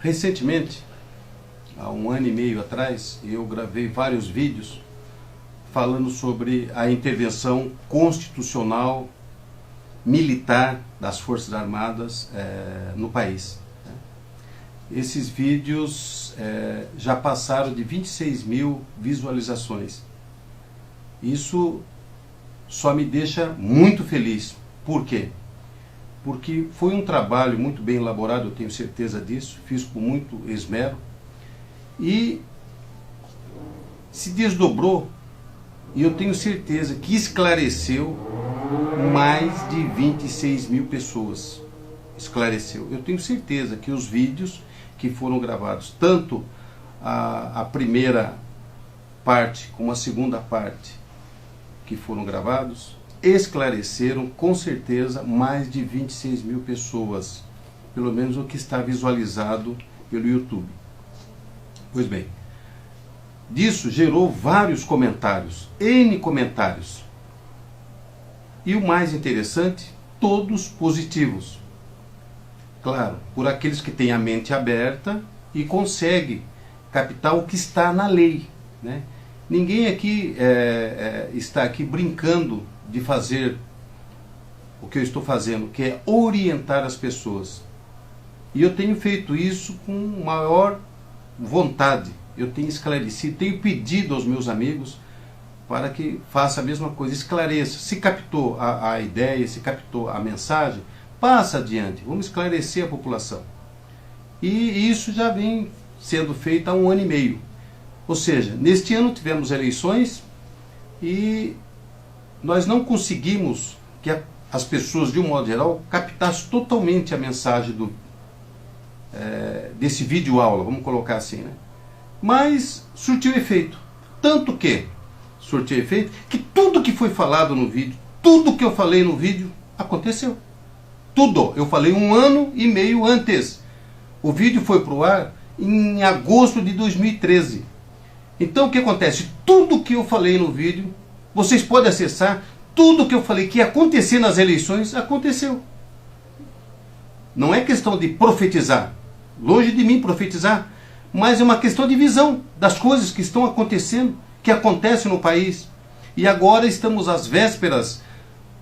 Recentemente, há 1 ano e meio atrás, eu gravei vários vídeos falando sobre a intervenção constitucional militar das Forças Armadas no país. Esses vídeos já passaram de 26 mil visualizações. Isso só me deixa muito feliz. Por quê? Porque foi um trabalho muito bem elaborado, eu tenho certeza disso, fiz com muito esmero, e se desdobrou, e eu tenho certeza que esclareceu mais de 26 mil pessoas. Esclareceu. Eu tenho certeza que os vídeos que foram gravados, tanto a primeira parte como a segunda parte que foram gravados, esclareceram com certeza mais de 26 mil pessoas, pelo menos o que está visualizado pelo YouTube. Pois bem, disso gerou vários comentários, N comentários, e o mais interessante, todos positivos. Claro, por aqueles que têm a mente aberta e conseguem captar o que está na lei, né? Ninguém aqui está aqui brincando de fazer o que eu estou fazendo, que é orientar as pessoas. E eu tenho feito isso com maior vontade. Eu tenho esclarecido, tenho pedido aos meus amigos para que faça a mesma coisa, esclareça. Se captou a ideia, se captou a mensagem, passa adiante, vamos esclarecer a população. E isso já vem sendo feito há 1 ano e meio. Ou seja, neste ano tivemos eleições e nós não conseguimos que as pessoas, de um modo geral, captassem totalmente a mensagem desse vídeo aula, vamos colocar assim, né? Mas surtiu efeito. Tanto que surtiu efeito que tudo que foi falado no vídeo, tudo que eu falei no vídeo, aconteceu. Tudo. Eu falei 1 ano e meio antes. O vídeo foi para o ar em agosto de 2013. Então o que acontece? Tudo que eu falei no vídeo, vocês podem acessar, tudo que eu falei que ia acontecer nas eleições, aconteceu. Não é questão de profetizar, longe de mim profetizar, mas é uma questão de visão das coisas que estão acontecendo, que acontecem no país. E agora estamos às vésperas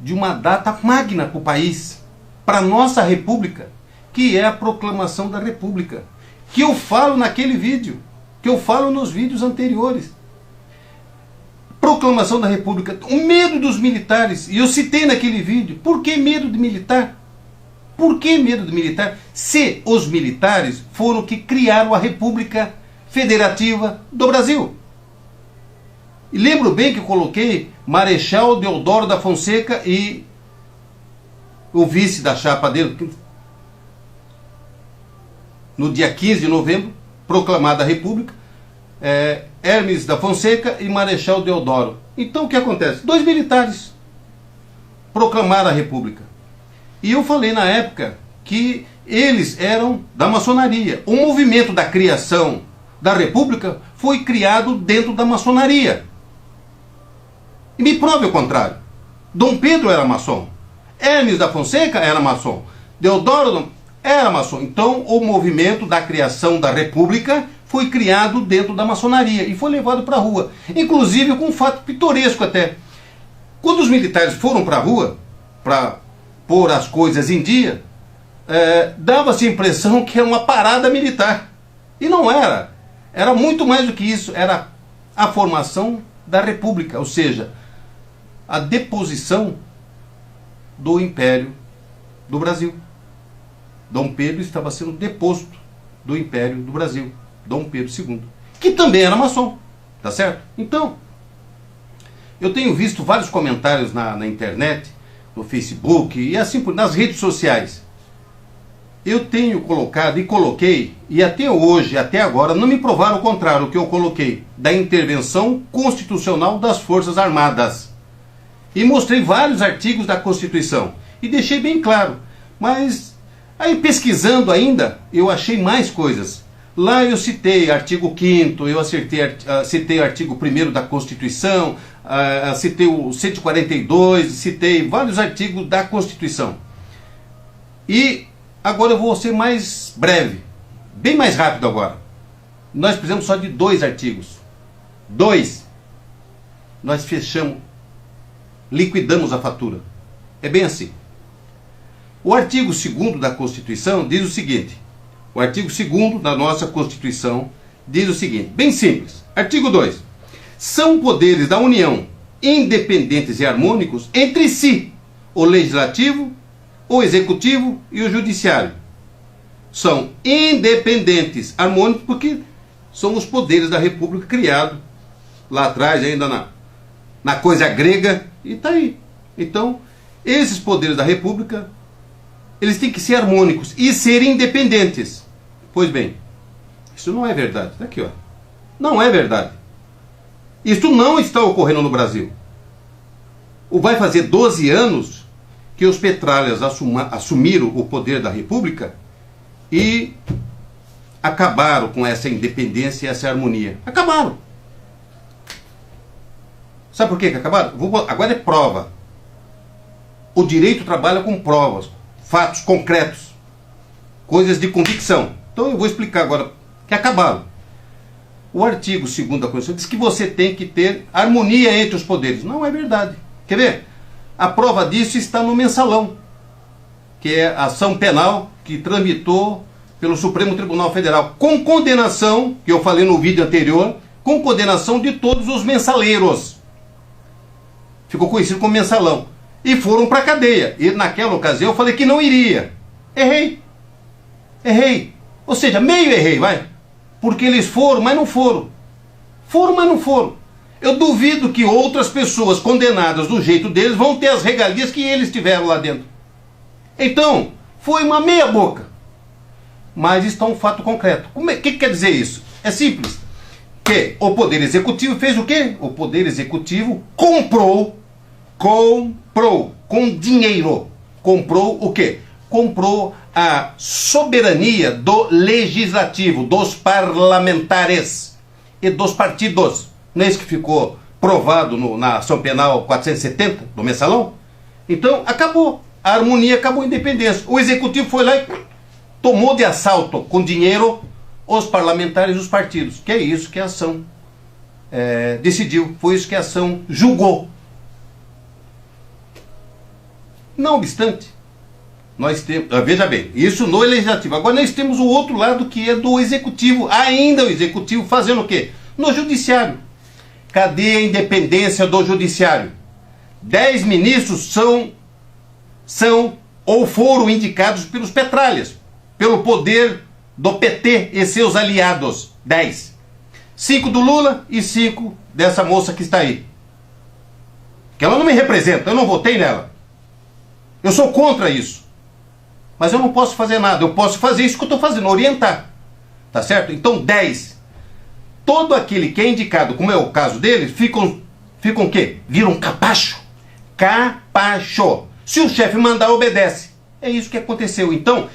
de uma data magna para o país, para a nossa república, que é a proclamação da república, que eu falo naquele vídeo, que eu falo nos vídeos anteriores. Proclamação da república, o medo dos militares, e eu citei naquele vídeo. Por que medo de militar? Por que medo de militar? Se os militares foram que criaram a República Federativa do Brasil. E lembro bem que eu coloquei Marechal Deodoro da Fonseca e o vice da chapa dele, no dia 15 de novembro, proclamada a República, Hermes da Fonseca e Marechal Deodoro. Então o que acontece? 2 militares proclamaram a República. E eu falei na época que eles eram da maçonaria. O movimento da criação da República foi criado dentro da maçonaria. E me prove o contrário. Dom Pedro era maçom. Hermes da Fonseca era maçom. Deodoro era maçom. Então o movimento da criação da República foi criado dentro da maçonaria e foi levado para a rua. Inclusive com um fato pitoresco até. Quando os militares foram para a rua para pôr as coisas em dia, dava-se a impressão que era uma parada militar. E não era. Era muito mais do que isso. Era a formação da República, ou seja, a deposição do Império do Brasil. Dom Pedro estava sendo deposto do Império do Brasil. Dom Pedro II, que também era maçom, tá certo? Então, eu tenho visto vários comentários na internet, no Facebook e assim nas redes sociais. Eu tenho colocado e coloquei, e até hoje, até agora, não me provaram o contrário, o que eu coloquei, da intervenção constitucional das Forças Armadas. E mostrei vários artigos da Constituição. E deixei bem claro. Mas, aí pesquisando ainda, eu achei mais coisas. Lá eu citei artigo 5º, eu citei artigo 1º da Constituição, citei o 142, citei vários artigos da Constituição. E agora eu vou ser mais breve, bem mais rápido agora. Nós precisamos só de 2 artigos. 2. Nós fechamos, liquidamos a fatura. É bem assim. O artigo 2º da Constituição diz o seguinte. O artigo 2º da nossa Constituição diz o seguinte, bem simples. Artigo 2. São poderes da União independentes e harmônicos entre si, o Legislativo, o Executivo e o Judiciário. São independentes, harmônicos, porque são os poderes da República criados lá atrás, ainda na coisa grega, e está aí. Então, esses poderes da República, eles têm que ser harmônicos e ser independentes. Pois bem, isso não é verdade. Está aqui, ó. Não é verdade. Isso não está ocorrendo no Brasil. Vai fazer 12 anos que os petralhas assumiram o poder da República e acabaram com essa independência e essa harmonia. Acabaram. Sabe por que acabaram? Agora é prova. O direito trabalha com provas, fatos concretos, coisas de convicção. Então eu vou explicar agora que acabaram. O artigo 2º da Constituição diz que você tem que ter harmonia entre os poderes. Não é verdade. Quer ver? A prova disso está no Mensalão, que é a ação penal que tramitou pelo Supremo Tribunal Federal, com condenação, que eu falei no vídeo anterior, com condenação de todos os mensaleiros. Ficou conhecido como Mensalão. E foram para a cadeia. E naquela ocasião eu falei que não iria. Errei. Ou seja, meio errei, vai. Porque eles foram, mas não foram. Foram, mas não foram. Eu duvido que outras pessoas condenadas do jeito deles vão ter as regalias que eles tiveram lá dentro. Então, foi uma meia boca. Mas está um fato concreto. O que quer dizer isso? É simples. Que o Poder Executivo fez o quê? O Poder Executivo comprou com dinheiro. Comprou o quê? Comprou a soberania do Legislativo, dos parlamentares e dos partidos. Não é isso que ficou provado na ação penal 470 do Mensalão? Então, acabou. A harmonia acabou a independência. O Executivo foi lá e tomou de assalto com dinheiro os parlamentares e os partidos. Que é isso que a ação decidiu. Foi isso que a ação julgou. Não obstante, nós temos... Veja bem, isso no Legislativo. Agora nós temos o outro lado que é do Executivo. Ainda o Executivo fazendo o quê? No Judiciário. Cadê a independência do Judiciário? 10 ministros são ou foram indicados pelos petralhas, pelo poder do PT e seus aliados. 10. 5 do Lula e 5 dessa moça que está aí. Que ela não me representa, eu não votei nela. Eu sou contra isso. Mas eu não posso fazer nada, eu posso fazer isso que eu estou fazendo, orientar. Tá certo? Então 10. Todo aquele que é indicado, como é o caso deles, ficam o quê? Viram capacho. Capacho. Se o chefe mandar, obedece. É isso que aconteceu. Então,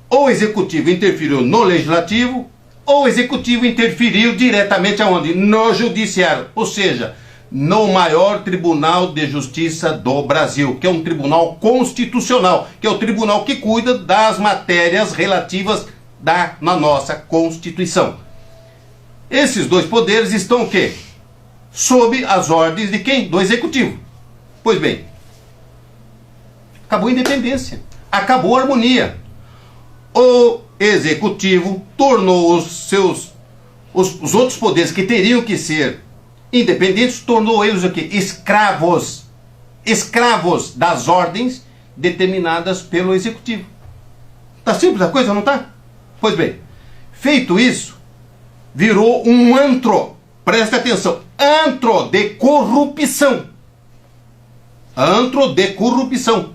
ou o Executivo interferiu no Legislativo, ou o Executivo interferiu diretamente aonde? No Judiciário. Ou seja, no maior Tribunal de Justiça do Brasil, que é um tribunal constitucional, que é o tribunal que cuida das matérias relativas na nossa Constituição. Esses dois poderes estão o quê? Sob as ordens de quem? Do Executivo. Pois bem, acabou a independência, acabou a harmonia. O Executivo tornou os outros poderes que teriam que ser independentes, tornou eles o quê? Escravos. Escravos das ordens determinadas pelo Executivo. Tá simples a coisa, não tá? Pois bem, feito isso, virou um antro. Presta atenção. Antro de corrupção. Antro de corrupção.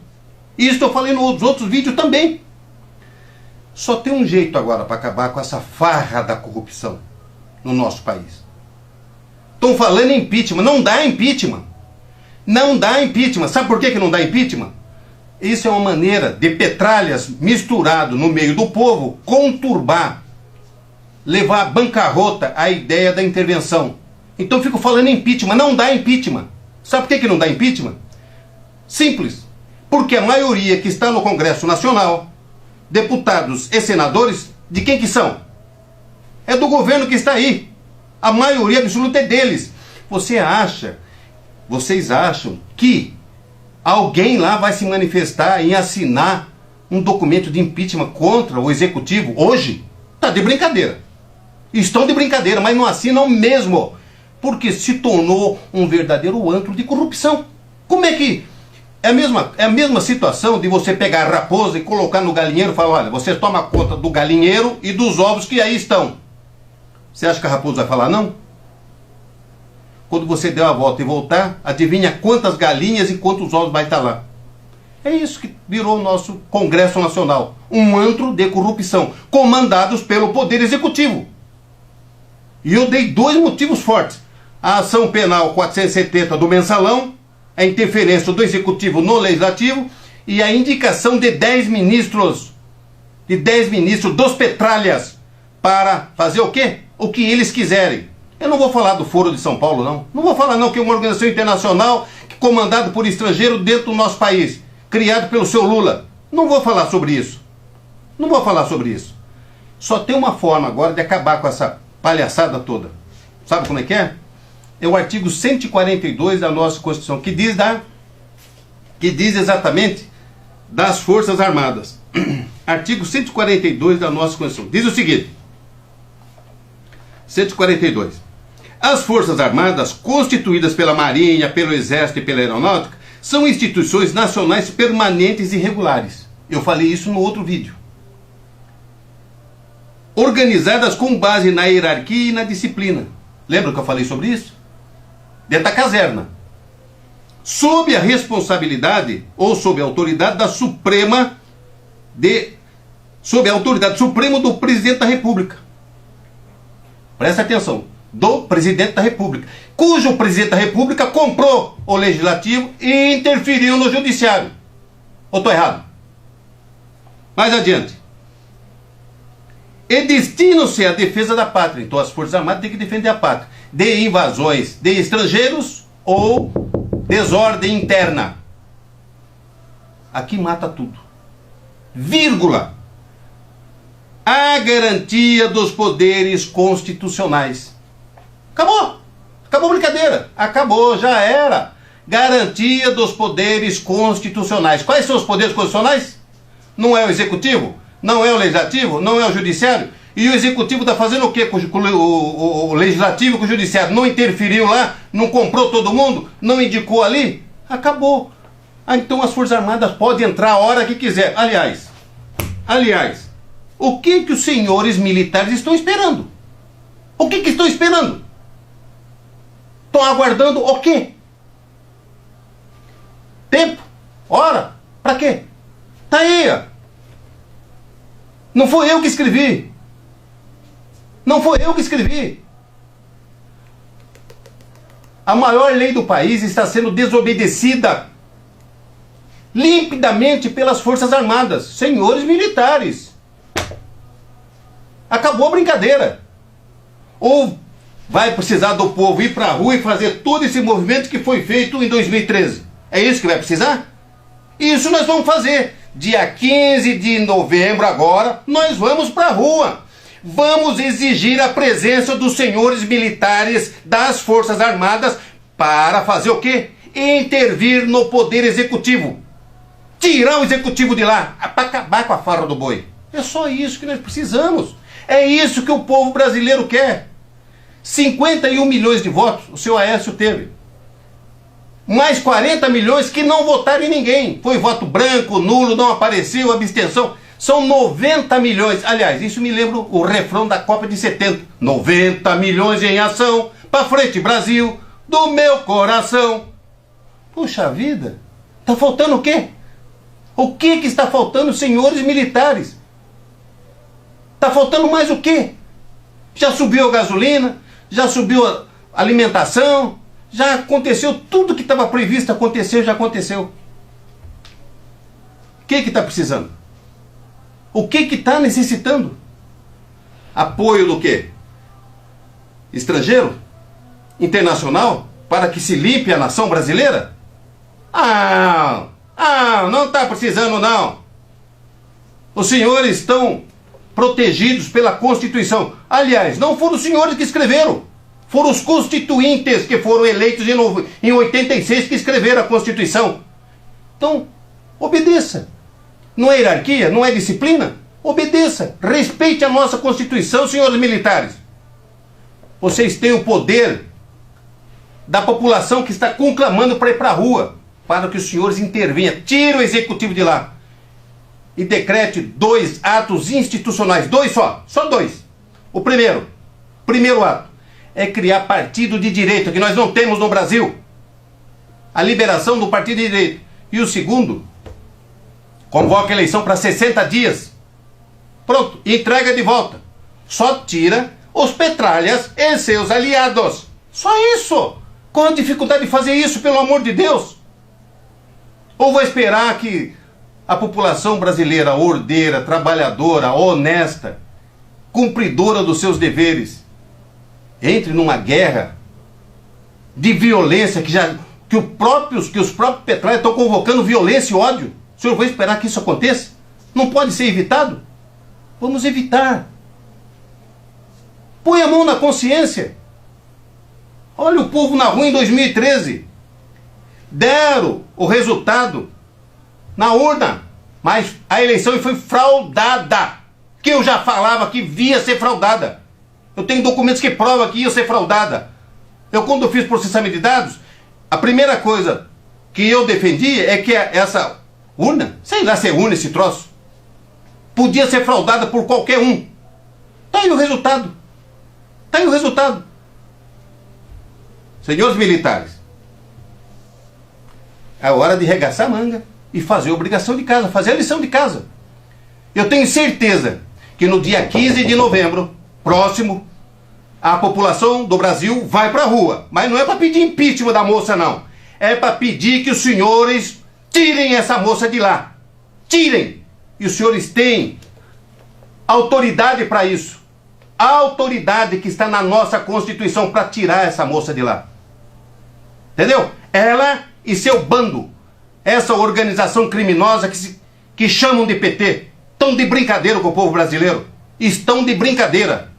Isso eu falei nos outros vídeos também. Só tem um jeito agora para acabar com essa farra da corrupção no nosso país. Estão falando em impeachment. Não dá impeachment. Não dá impeachment. Sabe por que não dá impeachment? Isso é uma maneira de petralhas misturado no meio do povo conturbar, levar à bancarrota a ideia da intervenção. Então fico falando em impeachment. Não dá impeachment. Sabe por que não dá impeachment? Simples. Porque a maioria que está no Congresso Nacional, deputados e senadores, de quem que são? É do governo que está aí. A maioria absoluta é deles. Vocês acham que alguém lá vai se manifestar em assinar um documento de impeachment contra o executivo hoje? Tá de brincadeira. Estão de brincadeira, mas não assinam mesmo. Porque se tornou um verdadeiro antro de corrupção. Como é que... É a mesma situação de você pegar a raposa e colocar no galinheiro e falar, olha, você toma conta do galinheiro e dos ovos que aí estão. Você acha que a raposa vai falar não? Quando você der a volta e voltar, adivinha quantas galinhas e quantos ovos vai estar lá. É isso que virou o nosso Congresso Nacional. Um antro de corrupção, comandados pelo Poder Executivo. E eu dei 2 motivos fortes. A ação penal 470 do mensalão, a interferência do Executivo no Legislativo e a indicação de 10 ministros dos Petralhas para fazer o quê? O que eles quiserem. Eu não vou falar do Foro de São Paulo, não. Não vou falar, não, que é uma organização internacional comandada por estrangeiro dentro do nosso país, criado pelo seu Lula. Não vou falar sobre isso. Não vou falar sobre isso. Só tem uma forma agora de acabar com essa palhaçada toda. Sabe como é que é? É o artigo 142 da nossa Constituição, que diz exatamente das Forças Armadas. Artigo 142 da nossa Constituição. Diz o seguinte. 142. As Forças Armadas, constituídas pela Marinha, pelo Exército e pela Aeronáutica, são instituições nacionais permanentes e regulares. Eu falei isso no outro vídeo. Organizadas com base na hierarquia e na disciplina. Lembra que eu falei sobre isso? Dentro da caserna. Sob a responsabilidade ou sob a autoridade sob a autoridade suprema do Presidente da República. Presta atenção. Do Presidente da República. Cujo Presidente da República comprou o Legislativo e interferiu no Judiciário. Ou estou errado? Mais adiante. E destinam-se à defesa da pátria. Então as Forças Armadas têm que defender a pátria de invasões de estrangeiros ou desordem interna. Aqui mata tudo. Vírgula. A garantia dos poderes constitucionais. Acabou. Acabou a brincadeira. Acabou, já era. Garantia dos poderes constitucionais. Quais são os poderes constitucionais? Não é o Executivo? Não é o Legislativo? Não é o Judiciário? E o Executivo está fazendo o quê com o Legislativo, com o Judiciário? Não interferiu lá? Não comprou todo mundo? Não indicou ali? Acabou. Então as Forças Armadas podem entrar a hora que quiser. Aliás, o que os senhores militares estão esperando? O que estão esperando? Estão aguardando o quê? Tempo? Hora? Para quê? Tá aí, ó. Não foi eu que escrevi. Não foi eu que escrevi. A maior lei do país está sendo desobedecida limpidamente pelas Forças Armadas. Senhores militares. Acabou a brincadeira. Ou vai precisar do povo ir para a rua e fazer todo esse movimento que foi feito em 2013. É isso que vai precisar? Isso nós vamos fazer. Dia 15 de novembro agora, nós vamos para a rua. Vamos exigir a presença dos senhores militares das Forças Armadas para fazer o quê? Intervir no Poder Executivo. Tirar o Executivo de lá, para acabar com a farra do boi. É só isso que nós precisamos. É isso que o povo brasileiro quer. 51 milhões de votos o seu Aécio teve. Mais 40 milhões que não votaram em ninguém. Foi voto branco, nulo, não apareceu, abstenção. São 90 milhões. Aliás, isso me lembra o refrão da Copa de 70. 90 milhões em ação. Pra frente, Brasil, do meu coração. Puxa vida. Tá faltando o quê? O que está faltando, senhores militares? Tá faltando mais o quê? Já subiu a gasolina, já subiu a alimentação, já aconteceu tudo que estava previsto, já aconteceu. O que está precisando? O que está necessitando? Apoio do quê? Estrangeiro? Internacional? Para que se limpe a nação brasileira? Não está precisando não. Os senhores estão protegidos pela Constituição. Aliás, não foram os senhores que escreveram, foram os constituintes que foram eleitos em 86 que escreveram a Constituição. Então, obedeça. Não é hierarquia? Não é disciplina? Obedeça. Respeite a nossa Constituição, senhores militares. Vocês têm o poder da população que está conclamando para ir para a rua, para que os senhores intervenham. Tire o executivo de lá e decrete 2 atos institucionais. 2 só 2. O primeiro ato é criar partido de direita, que nós não temos no Brasil. A liberação do partido de direita. E o segundo, convoca a eleição para 60 dias. Pronto, entrega de volta. Só tira os petralhas e seus aliados. Só isso. Qual a dificuldade de fazer isso, pelo amor de Deus? Ou vai esperar que a população brasileira ordeira, trabalhadora, honesta, cumpridora dos seus deveres, entre numa guerra de violência que os próprios petralhas estão convocando violência e ódio? O senhor vai esperar que isso aconteça? Não pode ser evitado? Vamos evitar. Põe a mão na consciência. Olha o povo na rua em 2013. Deram o resultado na urna, mas a eleição foi fraudada. Que eu já falava que via ser fraudada. Eu tenho documentos que provam que ia ser fraudada. Quando eu fiz processamento de dados, a primeira coisa que eu defendia é que essa urna, sei lá se é urna esse troço, podia ser fraudada por qualquer um. Tá aí o resultado. Tá aí o resultado. Senhores militares, é hora de regaçar a manga e fazer a obrigação de casa, fazer a lição de casa. Eu tenho certeza que no dia 15 de novembro, próximo, a população do Brasil vai para a rua. Mas não é para pedir impeachment da moça, não. É para pedir que os senhores tirem essa moça de lá. Tirem. E os senhores têm autoridade para isso. A autoridade que está na nossa Constituição para tirar essa moça de lá. Entendeu? Ela e seu bando. Essa organização criminosa que chamam de PT. Estão de brincadeira com o povo brasileiro. Estão de brincadeira.